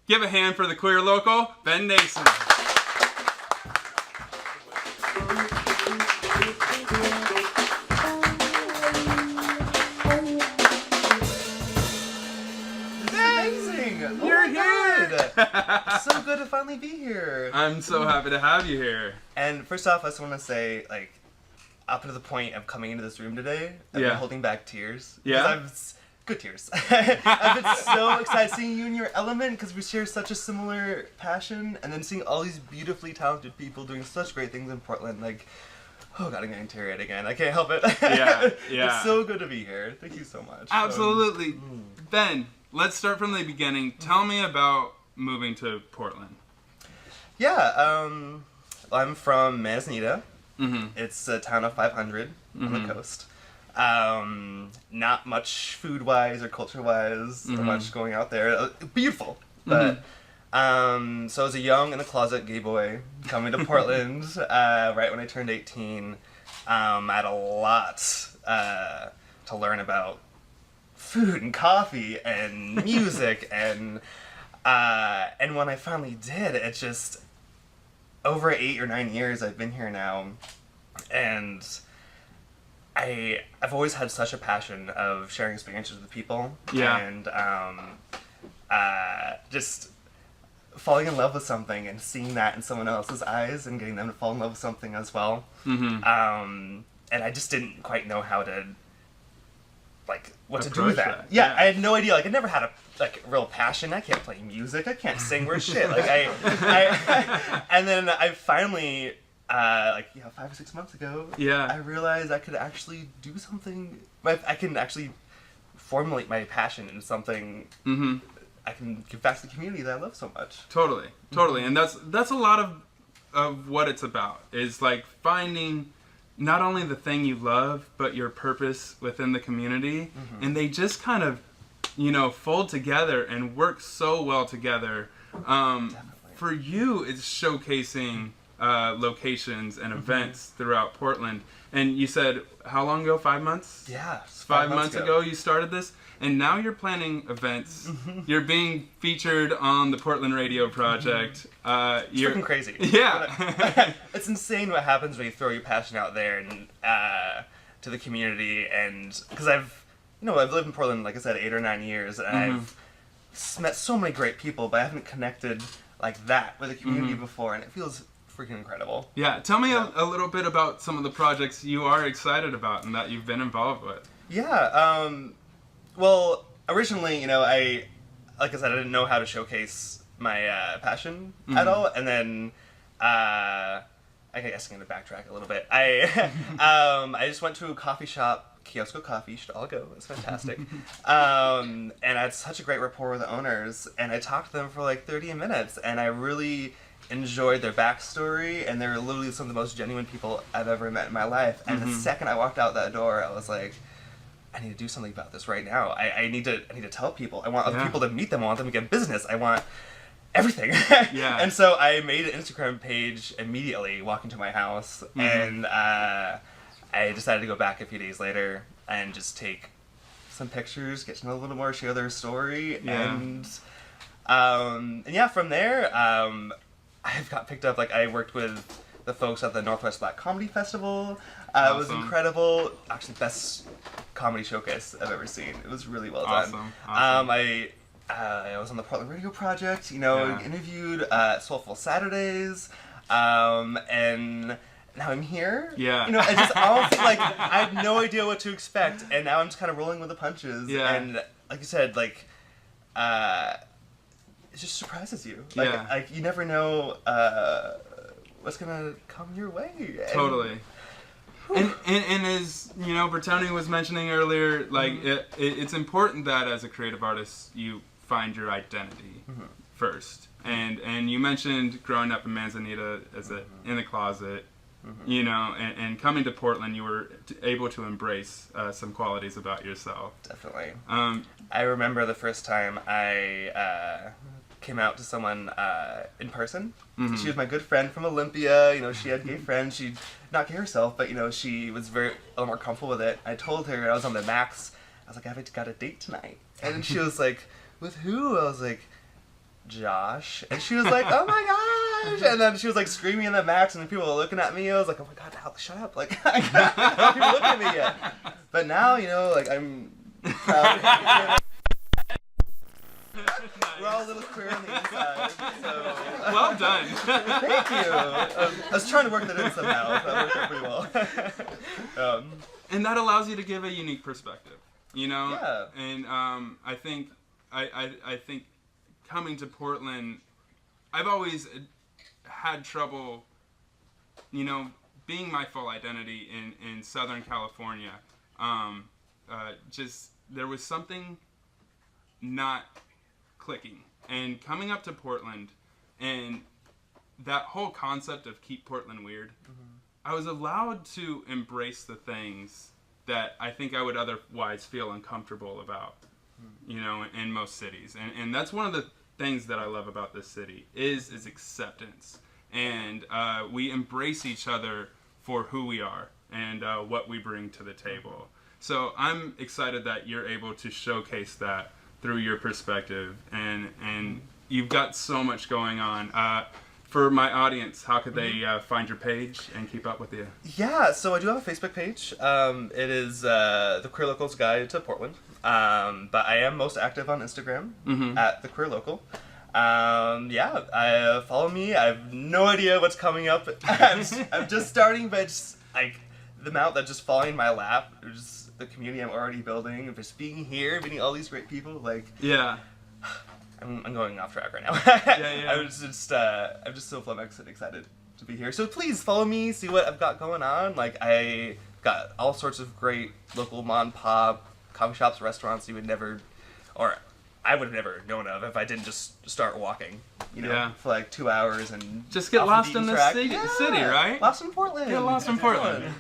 Give a hand for the Queer Local, Ben Nason. You're here! It's so good to finally be here. I'm so happy to have you here. And first off, I just want to say, like, up to the point of coming into this room today, I've been holding back tears. Yeah? Good tears. I've been so excited seeing you in your element because we share such a similar passion, and then seeing all these beautifully talented people doing such great things in Portland, like, oh god, I'm getting teary-eyed again. I can't help it. Yeah. It's so good to be here. Thank you so much. Absolutely. Ben, let's start from the beginning. Tell me about moving to Portland. Yeah, I'm from Manzanita. Mm-hmm. It's a town of 500 on the coast. Not much food-wise or culture-wise, or much going out there. Beautiful, but so I was a young in the closet gay boy coming to Portland right when I turned 18. I had a lot to learn about food and coffee and music and when I finally did, it's just over 8 or 9 years I've been here now, and I've always had such a passion of sharing experiences with people, and just falling in love with something and seeing that in someone else's eyes and getting them to fall in love with something as well. And I just didn't quite know how to, like, what to do with that. Yeah, I had no idea. Like, I never had a real passion. I can't play music. I can't sing worth shit. Like, and then I finally, 5 or 6 months ago, I realized I could actually do something. I can actually formulate my passion into something I can give back to the community that I love so much. Totally. And that's a lot of what it's about, is like finding not only the thing you love, but your purpose within the community. And they just kind of, fold together and work so well together. For you, it's showcasing locations and events throughout Portland. And you said, how long ago? 5 months? Yeah. 5 months ago you started this. And now you're planning events. You're being featured on the Portland Radio Project. It's freaking crazy. Yeah. It's insane what happens when you throw your passion out there and to the community. And because I've lived in Portland, like I said, 8 or 9 years, and I've met so many great people, but I haven't connected like that with the community before, and it feels freaking incredible. Yeah. Tell me a little bit about some of the projects you are excited about and that you've been involved with. Yeah. Well, originally, like I said, I didn't know how to showcase my passion at all, and then I guess I'm gonna backtrack a little bit. I just went to a coffee shop, Kiosko Coffee. You should all go. It's fantastic. And I had such a great rapport with the owners, and I talked to them for like 30 minutes, and I really enjoyed their backstory, and they're literally some of the most genuine people I've ever met in my life. And the second I walked out that door, I was like, I need to do something about this right now. I need to tell people. I want other people to meet them. I want them to get business. I want everything. And so I made an Instagram page immediately, walking to my house, and I decided to go back a few days later and just take some pictures, get to know a little more, share their story, and from there, I've got picked up. Like, I worked with the folks at the Northwest Black Comedy Festival. It was incredible. Actually, best comedy showcase I've ever seen. It was really well done. Awesome. I was on the Portland Radio Project, interviewed at Soulful Saturdays, and now I'm here. I just honestly, like, I had no idea what to expect, and now I'm just kind of rolling with the punches. And like you said, like, it just surprises you. Like you never know what's gonna come your way. Totally. And as Bertoni was mentioning earlier, like it's important that as a creative artist you find your identity first. And you mentioned growing up in Manzanita as in the closet, and coming to Portland, you were able to embrace some qualities about yourself. Definitely. I remember the first time I came out to someone in person. She was my good friend from Olympia. She had gay friends. She'd not gay herself, but she was a little more comfortable with it. I told her I was on the Max. I was like, I've got a date tonight, and she was like, with who? I was like, Josh, and she was like, oh my gosh, and then she was like screaming at Max, and then people were looking at me. I was like, oh my god, Alex, shut up, like, I can't people looking at me yet. But now, you know, like, I'm proud. We're all a little queer on the inside, so. Well done. Thank you. I was trying to work that in somehow, so that worked out pretty well. And that allows you to give a unique perspective, you know? Yeah. And I think coming to Portland, I've always had trouble, you know, being my full identity in Southern California. Just, there was something not clicking. And coming up to Portland, and that whole concept of keep Portland weird, I was allowed to embrace the things that I think I would otherwise feel uncomfortable about, you know, in most cities. And that's one of the things that I love about this city is acceptance. And we embrace each other for who we are and what we bring to the table. So I'm excited that you're able to showcase that through your perspective, and you've got so much going on. For my audience, how could they find your page and keep up with you? Yeah, so I do have a Facebook page. It is The Queer Local's Guide to Portland. But I am most active on Instagram at TheQueerLocal. Yeah, follow me. I have no idea what's coming up. I'm just starting, but just, like, the amount that's just falling in my lap, just the community I'm already building, just being here, meeting all these great people, like... Yeah. I'm going off track right now. Yeah. I'm just so flummoxed and excited to be here. So please follow me, see what I've got going on. Like, I got all sorts of great local mom and pop coffee shops, restaurants you would never, or I would have never known of if I didn't just start walking, you know, for like 2 hours and just get lost in the city, right? Lost in Portland. Get lost in Portland.